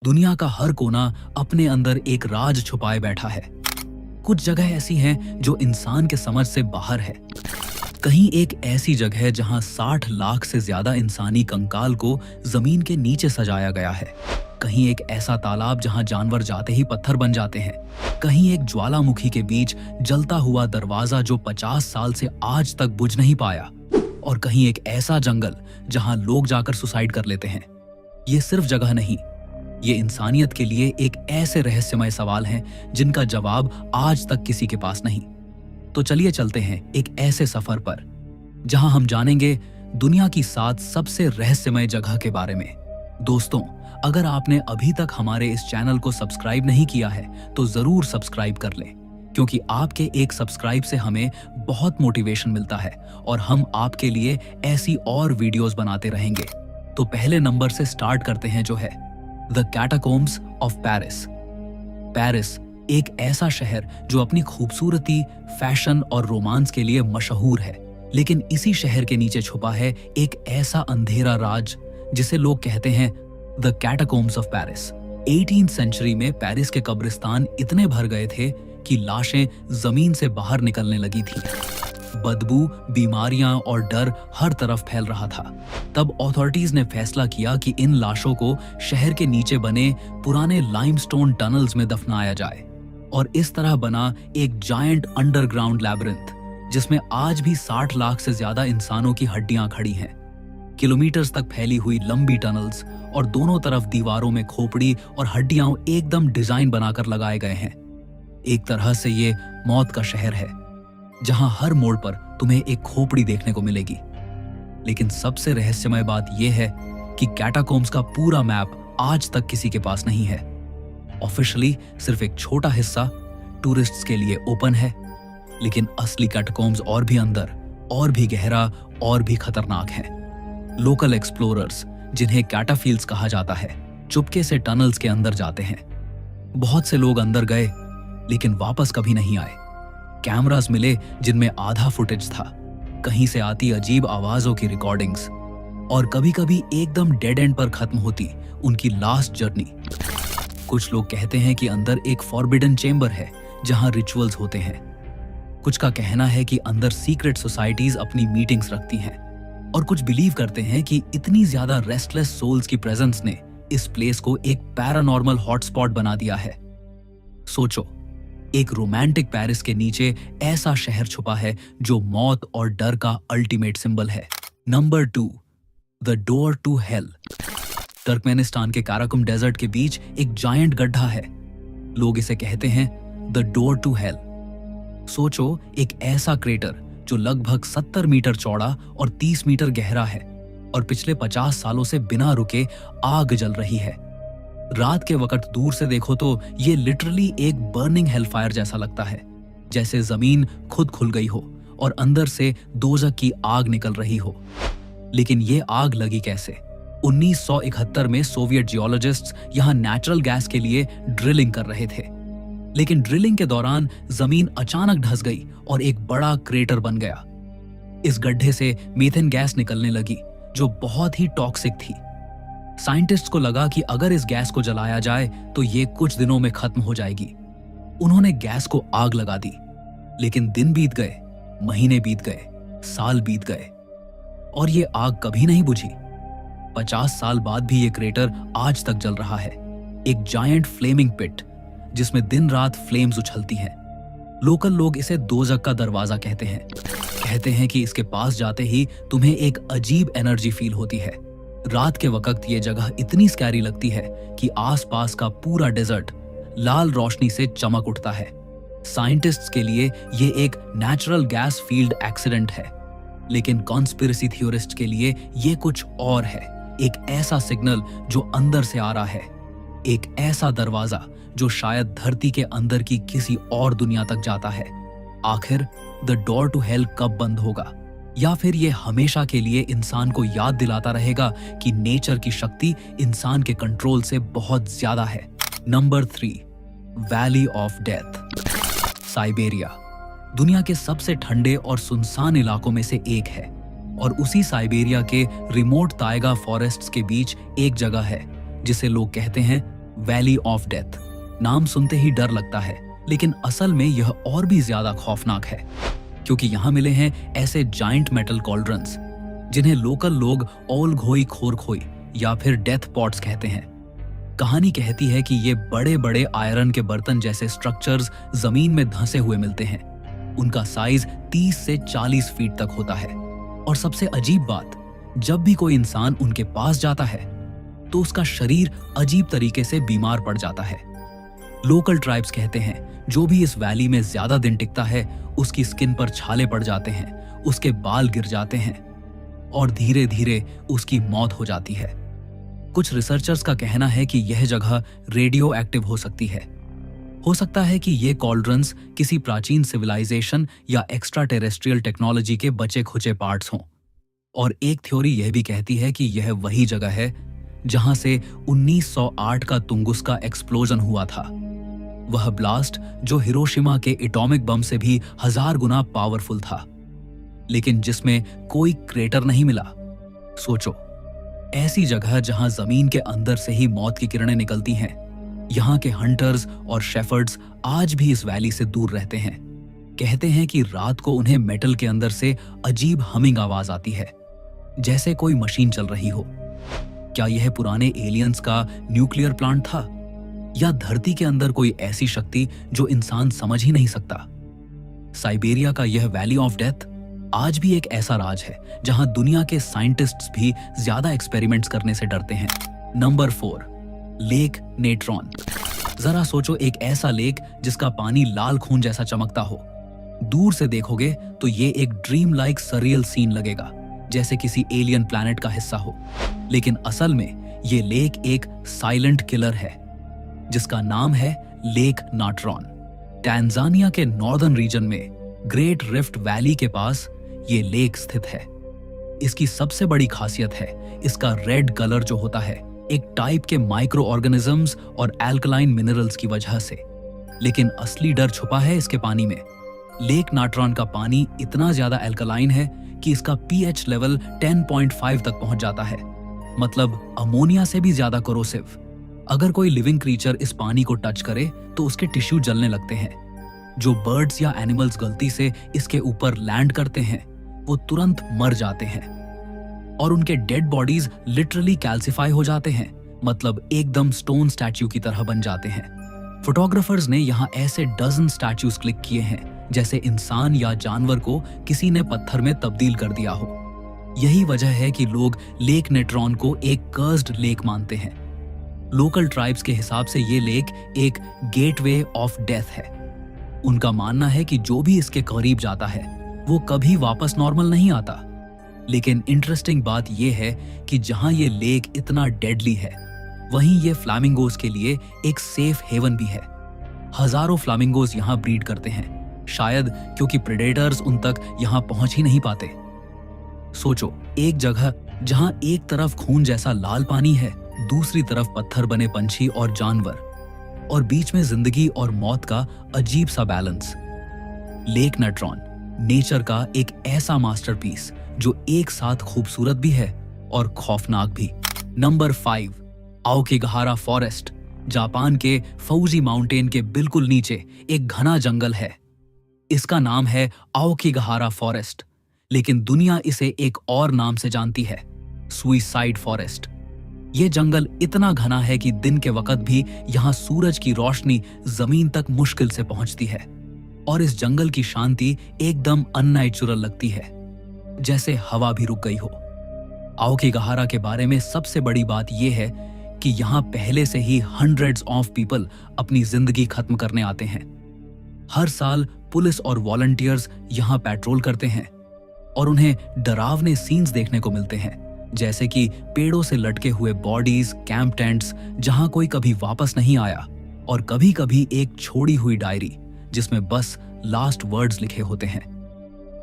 दुनिया का हर कोना अपने अंदर एक राज छुपाए बैठा है। कुछ जगह ऐसी हैं जो इंसान के समझ से बाहर है। कहीं एक ऐसी जगह है जहां 60 लाख से ज्यादा इंसानी कंकाल को जमीन के नीचे सजाया गया है। कहीं एक ऐसा तालाब जहां जानवर जाते ही पत्थर बन जाते हैं। कहीं एक ज्वालामुखी के बीच जलता हुआ दरवाजा जो 50 साल से आज तक बुझ नहीं पाया। और कहीं एक ऐसा जंगल जहां लोग जाकर सुसाइड कर लेते हैं। ये सिर्फ जगह नहीं, ये इंसानियत के लिए एक ऐसे रहस्यमय सवाल हैं जिनका जवाब आज तक किसी के पास नहीं। तो चलिए चलते हैं एक ऐसे सफर पर जहां हम जानेंगे दुनिया की 7 सबसे रहस्यमय जगह के बारे में। दोस्तों, अगर आपने अभी तक हमारे इस चैनल को सब्सक्राइब नहीं किया है तो जरूर सब्सक्राइब कर लें, क्योंकि आपके एक सब्सक्राइब से हमें बहुत मोटिवेशन मिलता है और हम आपके लिए ऐसी और वीडियोस बनाते रहेंगे। तो पहले नंबर से स्टार्ट करते हैं, जो है the catacombs of Paris. Paris एक ऐसा शहर जो अपनी खूबसूरती, फैशन और रोमांस के लिए मशहूर है, लेकिन इसी शहर के नीचे छुपा है एक ऐसा अंधेरा राज जिसे लोग कहते हैं the catacombs of Paris. 18th century में पेरिस के कब्रिस्तान इतने भर गए थे कि लाशें जमीन से बाहर निकलने लगी थी। बदबू, बीमारियां और डर हर तरफ फैल रहा था। तब अथॉरिटीज ने फैसला किया कि इन लाशों को शहर के नीचे बने पुराने लाइमस्टोन टनल्स में दफनाया जाए। और इस तरह बना एक जायंट अंडरग्राउंड लैबिरिंथ, जिसमें आज भी 60 लाख से ज्यादा इंसानों की हड्डियां खड़ी हैं। किलोमीटर्स तक फैली हुई लंबी टनल्स और दोनों तरफ दीवारों में खोपड़ी और हड्डियां एकदम डिजाइन बनाकर लगाए गए हैं। एक तरह से ये मौत का शहर है, जहां हर मोड़ पर तुम्हें एक खोपड़ी देखने को मिलेगी। लेकिन सबसे रहस्यमय बात यह है कि कैटाकोम्ब्स का पूरा मैप आज तक किसी के पास नहीं है। ऑफिशियली सिर्फ एक छोटा हिस्सा टूरिस्ट्स के लिए ओपन है, लेकिन असली कैटाकोम्ब्स और भी अंदर, और भी गहरा, और भी खतरनाक है। लोकल एक्सप्लोरर्स, जिन्हें कैटाफील्ड्स कहा जाता है, चुपके से टनल्स के अंदर जाते हैं। बहुत से लोग अंदर गए लेकिन वापस कभी नहीं आए। कैमरास मिले जिनमें आधा फुटेज था, कहीं से आती अजीब आवाजों की रिकॉर्डिंग्स, और कभी कभी एकदम डेड एंड पर खत्म होती उनकी लास्ट जर्नी। कुछ लोग कहते हैं कि अंदर एक फॉरबिडन चेंबर है जहां रिचुअल्स होते हैं। कुछ का कहना है कि अंदर सीक्रेट सोसाइटीज अपनी मीटिंग्स रखती हैं, और कुछ बिलीव करते हैं कि इतनी ज्यादा रेस्टलेस सोल्स की प्रेजेंस ने इस प्लेस को एक पैरानॉर्मल हॉटस्पॉट बना दिया है। सोचो, एक रोमांटिक पेरिस के नीचे ऐसा शहर छुपा है जो मौत और डर का अल्टीमेट सिंबल है। Number 2, the door to hell. Turkmenistan के काराकुम डेजर्ट के बीच एक जायंट गड्ढा है। लोग इसे कहते हैं द डोर टू हेल। सोचो, एक ऐसा क्रेटर जो लगभग 70 मीटर चौड़ा और 30 मीटर गहरा है, और पिछले 50 सालों से बिना रुके आग जल रही है। रात के वक्त दूर से देखो तो ये लिटरली एक बर्निंग हेलफायर जैसा लगता है, जैसे जमीन खुद खुल गई हो और अंदर से दोजख की आग निकल रही हो। लेकिन ये आग लगी कैसे? 1971 में सोवियत जियोलॉजिस्ट्स यहां नेचुरल गैस के लिए ड्रिलिंग कर रहे थे, लेकिन ड्रिलिंग के दौरान जमीन अचानक धंस गई और एक बड़ा क्रेटर बन गया। इस गड्ढे से मीथेन गैस निकलने लगी जो बहुत ही टॉक्सिक थी। साइंटिस्ट्स को लगा कि अगर इस गैस को जलाया जाए तो ये कुछ दिनों में खत्म हो जाएगी। उन्होंने गैस को आग लगा दी, लेकिन दिन बीत गए, महीने बीत गए, साल बीत गए, और ये आग कभी नहीं बुझी। 50 साल बाद भी ये क्रेटर आज तक जल रहा है, एक जायंट फ्लेमिंग पिट जिसमें दिन रात फ्लेम्स उछलती हैं। लोकल लोग इसे दोजख का दरवाजा कहते हैं कि इसके पास जाते ही तुम्हें एक अजीब एनर्जी फील होती है। रात के वक्त ये जगह इतनी स्कैरी लगती है कि आसपास का पूरा डेजर्ट लाल रोशनी से चमक उठता है। साइंटिस्ट्स के लिए ये एक नेचुरल गैस फील्ड एक्सीडेंट है, लेकिन कॉन्स्पिरेसी थ्योरिस्ट के लिए ये कुछ और है। एक ऐसा सिग्नल जो अंदर से आ रहा है, एक ऐसा दरवाजा जो शायद धरती के अंदर की किसी और दुनिया तक जाता है। आखिर द डोर टू हेल कब बंद होगा? या फिर ये हमेशा के लिए इंसान को याद दिलाता रहेगा कि नेचर की शक्ति इंसान के कंट्रोल से बहुत ज्यादा है। Number 3, valley of death. Siberia दुनिया के सबसे ठंडे और सुनसान इलाकों में से एक है, और उसी साइबेरिया के रिमोट ताइगा फॉरेस्ट्स के बीच एक जगह है जिसे लोग कहते हैं वैली ऑफ डेथ। नाम सुनते ही डर लगता है, लेकिन असल में यह और भी ज्यादा खौफनाक है, क्योंकि यहाँ मिले हैं ऐसे जाइंट मेटल कॉल्ड्रन्स जिन्हें लोकल लोग ओल घोई खोर खोई या फिर डेथ पॉट्स कहते हैं। कहानी कहती है कि ये बड़े बड़े आयरन के बर्तन जैसे स्ट्रक्चर्स जमीन में धंसे हुए मिलते हैं। उनका साइज 30 से 40 फीट तक होता है। और सबसे अजीब बात, जब भी कोई इंसान उनके पास जाता है तो उसका शरीर अजीब तरीके से बीमार पड़ जाता है। लोकल ट्राइब्स कहते हैं जो भी इस वैली में ज्यादा दिन टिकता है उसकी स्किन पर छाले पड़ जाते हैं, उसके बाल गिर जाते हैं और धीरे धीरे उसकी मौत हो जाती है। कुछ रिसर्चर्स का कहना है कि यह जगह रेडियो एक्टिव हो सकती है। हो सकता है कि ये कॉल्ड्रन्स किसी प्राचीन सिविलाइजेशन या एक्स्ट्रा टेरेस्ट्रियल टेक्नोलॉजी के बचे खुचे पार्ट्स हों। और एक थ्योरी यह भी कहती है कि यह वही जगह है जहां से 1908 का तुंगुस्का एक्सप्लोजन हुआ था। वह ब्लास्ट जो हिरोशिमा के एटॉमिक बम से भी 1000 गुना पावरफुल था, लेकिन जिसमें कोई क्रेटर नहीं मिला। सोचो, ऐसी जगह जहां जमीन के अंदर से ही मौत की किरणें निकलती हैं। यहाँ के हंटर्स और शेफर्ड्स आज भी इस वैली से दूर रहते हैं। कहते हैं कि रात को उन्हें मेटल के अंदर से अजीब हमिंग आवाज आती है, जैसे कोई मशीन चल रही हो। क्या यह पुराने एलियंस का न्यूक्लियर प्लांट था, या धरती के अंदर कोई ऐसी शक्ति जो इंसान समझ ही नहीं सकता? साइबेरिया का यह वैली ऑफ डेथ आज भी एक ऐसा राज है जहां दुनिया के साइंटिस्ट्स भी ज्यादा एक्सपेरिमेंट्स करने से डरते हैं। Number 4, lake Natron. जरा सोचो, एक ऐसा लेक जिसका पानी लाल खून जैसा चमकता हो। दूर से देखोगे तो ये एक ड्रीम लाइक सरियल सीन लगेगा, जैसे किसी एलियन प्लैनेट का हिस्सा हो। लेकिन असल में ये लेक एक साइलेंट किलर है जिसका नाम है लेक नाट्रॉन। टैंजानिया के नॉर्दर्न रीजन में ग्रेट रिफ्ट वैली के पास ये लेक स्थित है। इसकी सबसे बड़ी खासियत है इसका रेड कलर जो होता है, एक टाइप के माइक्रो ऑर्गेनिजम्स और एल्कलाइन मिनरल्स की वजह से। लेकिन असली डर छुपा है इसके पानी में। लेक नाट्रॉन का पानी इतना ज्यादा एल्कलाइन है कि इसका पीएच लेवल 10.5 तक पहुंच जाता है, मतलब अमोनिया से भी ज्यादा कोरोसिव। अगर कोई लिविंग क्रीचर इस पानी को टच करे तो उसके टिश्यू जलने लगते हैं। जो बर्ड्स या एनिमल्स गलती से इसके ऊपर लैंड करते हैं वो तुरंत मर जाते हैं और उनके डेड बॉडीज लिटरली कैल्सिफाई हो जाते हैं, मतलब एकदम स्टोन स्टैच्यू की तरह बन जाते हैं। फोटोग्राफर्स ने यहाँ ऐसे डजन स्टैच्यूज क्लिक किए हैं जैसे इंसान या जानवर को किसी ने पत्थर में तब्दील कर दिया हो। यही वजह है कि लोग लेक नेट्रॉन को एक कर्स्ड लेक मानते हैं। लोकल ट्राइब्स के हिसाब से ये लेक एक गेटवे ऑफ डेथ है। उनका मानना है कि जो भी इसके करीब जाता है वो कभी वापस नॉर्मल नहीं आता। लेकिन इंटरेस्टिंग बात यह है कि जहां ये लेक इतना डेडली है, वहीं ये फ्लामिंगोज के लिए एक सेफ हेवन भी है। हजारों फ्लामिंगोज यहाँ ब्रीड करते हैं, शायद क्योंकि प्रेडेटर्स उन तक यहाँ पहुंच ही नहीं पाते। सोचो, एक जगह जहां एक तरफ खून जैसा लाल पानी है, दूसरी तरफ पत्थर बने पंछी और जानवर, और बीच में जिंदगी और मौत का अजीब सा बैलेंस। लेक नेट्रॉन नेचर का एक ऐसा मास्टरपीस जो एक साथ खूबसूरत भी है और खौफनाक भी। Number 5, आओकिगहारा forest. जापान के फौजी माउंटेन के बिल्कुल नीचे एक घना जंगल है। इसका नाम है आओकिगहारा फॉरेस्ट, लेकिन दुनिया इसे एक और नाम से जानती है, सुइसाइड फॉरेस्ट। यह जंगल इतना घना है कि दिन के वक्त भी यहाँ सूरज की रोशनी जमीन तक मुश्किल से पहुंचती है, और इस जंगल की शांति एकदम अननेचुरल लगती है, जैसे हवा भी रुक गई हो। आओकिगहारा के बारे में सबसे बड़ी बात यह है कि यहाँ पहले से ही हंड्रेड्स ऑफ पीपल अपनी जिंदगी खत्म करने आते हैं। हर साल पुलिस और वॉलंटियर्स यहाँ पेट्रोल करते हैं और उन्हें डरावने सीन्स देखने को मिलते हैं, जैसे कि पेड़ों से लटके हुए बॉडीज, कैंप टेंट्स जहां कोई कभी वापस नहीं आया, और कभी कभी एक छोड़ी हुई डायरी जिसमें बस लास्ट वर्ड्स लिखे होते हैं।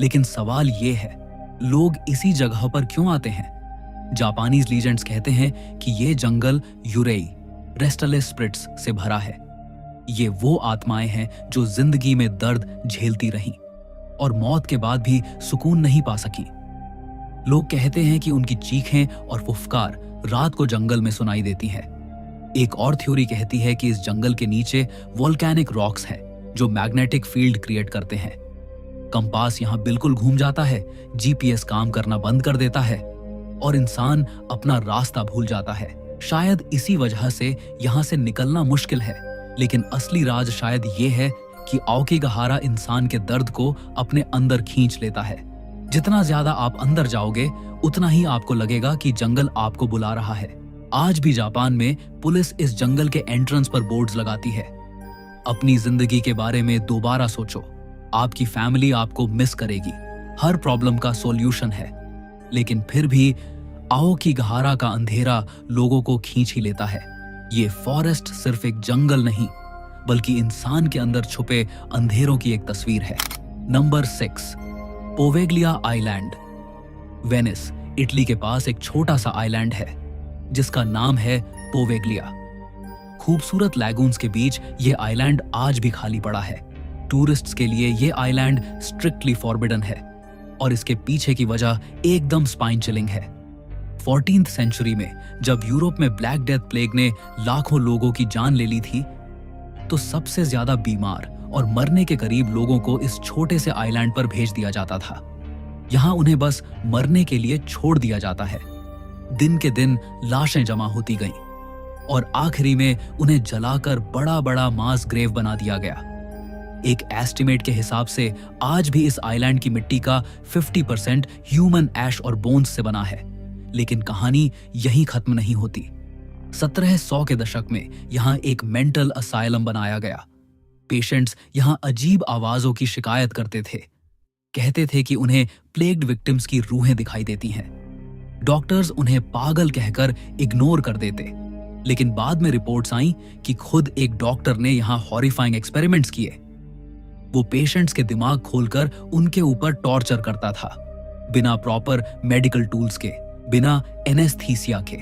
लेकिन सवाल ये है, लोग इसी जगह पर क्यों आते हैं? जापानीज लीजेंड्स कहते हैं कि ये जंगल यूरेई, रेस्टलेस स्पिरिट्स से भरा है। ये वो आत्माएं हैं जो जिंदगी में दर्द झेलती रहीं और मौत के बाद भी सुकून नहीं पा सकी। लोग कहते हैं कि उनकी चीखें और फुफकार रात को जंगल में सुनाई देती हैं। एक और थ्योरी कहती है कि इस जंगल के नीचे वोल्केनिक रॉक्स हैं जो मैग्नेटिक फील्ड क्रिएट करते हैं। कंपास यहाँ बिल्कुल घूम जाता है, जीपीएस काम करना बंद कर देता है और इंसान अपना रास्ता भूल जाता है। शायद इसी वजह से यहाँ से निकलना मुश्किल है, लेकिन असली राज शायद ये है कि औकीगहारा इंसान के दर्द को अपने अंदर खींच लेता है। जितना ज्यादा आप अंदर जाओगे उतना ही आपको लगेगा कि जंगल आपको बुला रहा है। आज भी जापान में पुलिस इस जंगल के एंट्रेंस पर बोर्ड्स लगाती है। अपनी जिंदगी के बारे में दोबारा सोचो, आपकी फैमिली आपको मिस करेगी, हर प्रॉब्लम का सॉल्यूशन है, लेकिन फिर भी औकीगहारा का अंधेरा लोगों को खींच ही लेता है। ये फॉरेस्ट सिर्फ एक जंगल नहीं, बल्कि इंसान के अंदर छुपे अंधेरों की एक तस्वीर है। Number 6, Poveglia island. Venice, Italy के पास एक छोटा सा आइलैंड है जिसका नाम है पोवेग्लिया। खूबसूरत लैगून्स के बीच ये आइलैंड आज भी खाली पड़ा है। टूरिस्ट्स के लिए ये आइलैंड स्ट्रिक्टली फॉरबिडन है और इसके पीछे की वजह एकदम स्पाइन चिलिंग है। 14th सेंचुरी में जब यूरोप में ब्लैक डेथ प्लेग ने लाखों लोगों की जान ले ली थी, तो सबसे ज्यादा बीमार और मरने के करीब लोगों को इस छोटे से आइलैंड पर भेज दिया जाता था। यहाँ उन्हें बस मरने के लिए छोड़ दिया जाता है। दिन के दिन लाशें जमा होती गईं और आखिरी में उन्हें जलाकर बड़ा बड़ा मास ग्रेव बना दिया गया। एक एस्टिमेट के हिसाब से आज भी इस आइलैंड की मिट्टी का 50% ह्यूमन ऐश और बोन्स से बना है। लेकिन कहानी यहीं खत्म नहीं होती। 1700 के दशक में यहाँ एक मेंटल असाइलम बनाया गया। पेशेंट्स यहाँ अजीब आवाजों की शिकायत करते थे। कहते थे कि उन्हें प्लेग्ड विक्टिम्स की रूहें दिखाई देती हैं। डॉक्टर्स उन्हें पागल कहकर इग्नोर कर देते, लेकिन बाद में रिपोर्ट्स आईं कि खुद एक डॉक्टर ने यहाँ हॉरिफाइंग एक्सपेरिमेंट्स किए। वो पेशेंट्स के दिमाग खोलकर उनके ऊपर टॉर्चर करता था, बिना प्रॉपर मेडिकल टूल्स के, बिना एनेस्थीसिया के।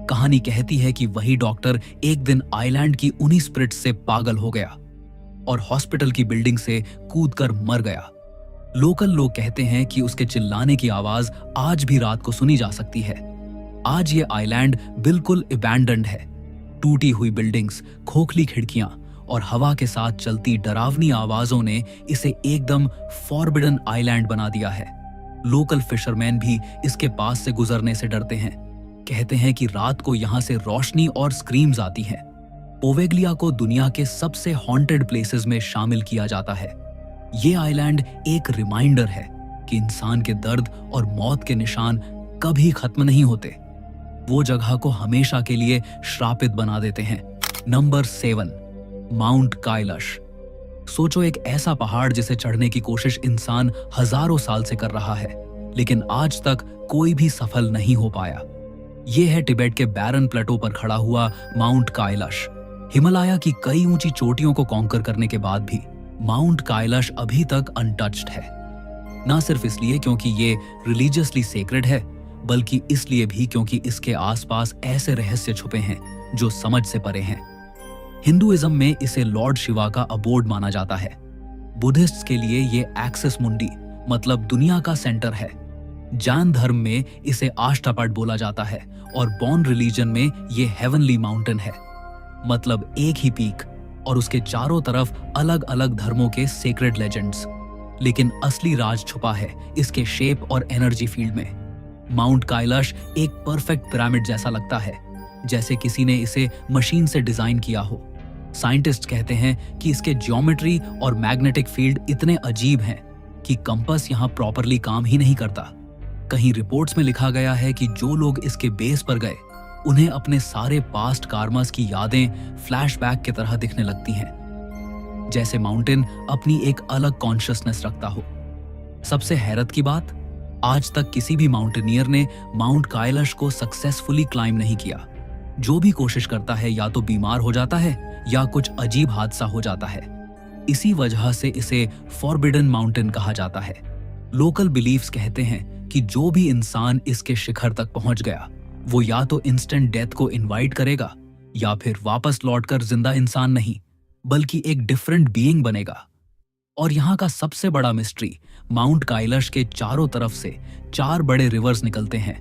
कहानी कहती है कि वही डॉक्टर एक दिन आइलैंड की उन्हीं स्पिरिट्स से पागल हो गया और हॉस्पिटल की बिल्डिंग से कूदकर मर गया। लोकल लोग कहते हैं कि उसके चिल्लाने की आवाज आज भी रात को सुनी जा सकती है। आज ये आइलैंड बिल्कुल अबैंडन्ड है। टूटी हुई बिल्डिंग्स, खोखली खिड़कियां और हवा के साथ चलती डरावनी आवाजों ने इसे एकदम फॉरबिडन आइलैंड बना दिया है। लोकल फिशरमैन भी इसके पास से गुजरने से डरते हैं। कहते हैं कि रात को यहाँ से रोशनी और स्क्रीम्स आती हैं। पोवेग्लिया को दुनिया के सबसे हॉन्टेड प्लेसेस में शामिल किया जाता है। ये आइलैंड एक रिमाइंडर है कि इंसान के दर्द और मौत के निशान कभी खत्म नहीं होते। वो जगह को हमेशा के लिए श्रापित बना देते हैं। Number 7, mount Kailash. सोचो, एक ऐसा पहाड़ जिसे चढ़ने की कोशिश इंसान हजारों साल से कर रहा है, लेकिन आज तक कोई भी सफल नहीं हो पाया। यह है तिब्बत के बैरन प्लेटो पर खड़ा हुआ माउंट काइलाश। हिमालय की कई ऊंची चोटियों को कॉन्कर करने के बाद भी माउंट काइलाश अभी तक अनटच्ड है। ना सिर्फ इसलिए क्योंकि ये रिलीजियसली सेक्रेड है, बल्कि इसलिए भी क्योंकि इसके आसपास ऐसे रहस्य छुपे हैं जो समझ से परे हैं। हिंदुइज्म में इसे लॉर्ड शिवा का अबोर्ड माना जाता है। बुद्धिस्ट्स के लिए ये एक्सिस मुंडी मतलब दुनिया का सेंटर है। जैन धर्म में इसे आष्टापट बोला जाता है और बॉन रिलीजन में ये हेवनली माउंटेन है, मतलब एक ही पीक और उसके चारों तरफ अलग अलग धर्मों के सेक्रेड लेजेंड्स। लेकिन असली राज छुपा है इसके शेप और एनर्जी फील्ड में। माउंट काइलाश एक परफेक्ट पिरामिड जैसा लगता है, जैसे किसी ने इसे मशीन से डिजाइन किया हो। साइंटिस्ट कहते हैं कि इसके ज्योमेट्री और मैग्नेटिक फील्ड इतने अजीब हैं कि कंपास यहाँ प्रॉपरली काम ही नहीं करता। कहीं रिपोर्ट्स में लिखा गया है कि जो लोग इसके बेस पर गए उन्हें अपने सारे पास्ट कार्मास की यादें फ्लैशबैक की तरह दिखने लगती हैं, जैसे माउंटेन अपनी एक अलग कॉन्शियसनेस रखता हो। सबसे हैरत की बात, आज तक किसी भी माउंटेनियर ने माउंट काइलाश को सक्सेसफुली क्लाइंब नहीं किया। जो भी कोशिश करता है या तो बीमार हो जाता है या कुछ अजीब हादसा हो जाता है। इसी वजह से इसे फॉरबिडन माउंटेन कहा जाता है। लोकल बिलीफ्स कहते हैं कि जो भी इंसान इसके शिखर तक पहुंच गया वो या तो इंस्टेंट डेथ को इनवाइट करेगा या फिर वापस लौटकर जिंदा इंसान नहीं बल्कि एक डिफरेंट बीइंग बनेगा। और यहाँ का सबसे बड़ा मिस्ट्री, माउंट काइलाश के चारों तरफ से 4 बड़े रिवर्स निकलते हैं,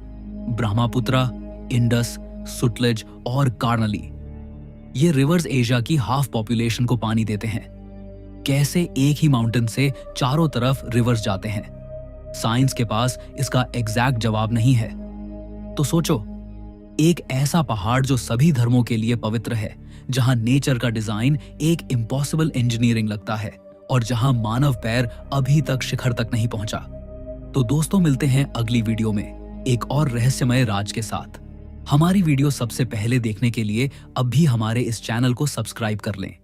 ब्रह्मपुत्रा, इंडस, सुतलेज और कार्नली। ये रिवर्स एशिया की हाफ पॉपुलेशन को पानी देते हैं। कैसे एक ही माउंटेन से चारों तरफ रिवर्स जाते हैं? साइंस के पास इसका एग्जैक्ट जवाब नहीं है। तो सोचो, एक ऐसा पहाड़ जो सभी धर्मों के लिए पवित्र है, जहां नेचर का डिजाइन एक इम्पॉसिबल इंजीनियरिंग लगता है और जहां मानव पैर अभी तक शिखर तक नहीं पहुंचा। तो दोस्तों, मिलते हैं अगली वीडियो में एक और रहस्यमय राज के साथ। हमारी वीडियो सबसे पहले देखने के लिए अब भी हमारे इस चैनल को सब्सक्राइब कर लें।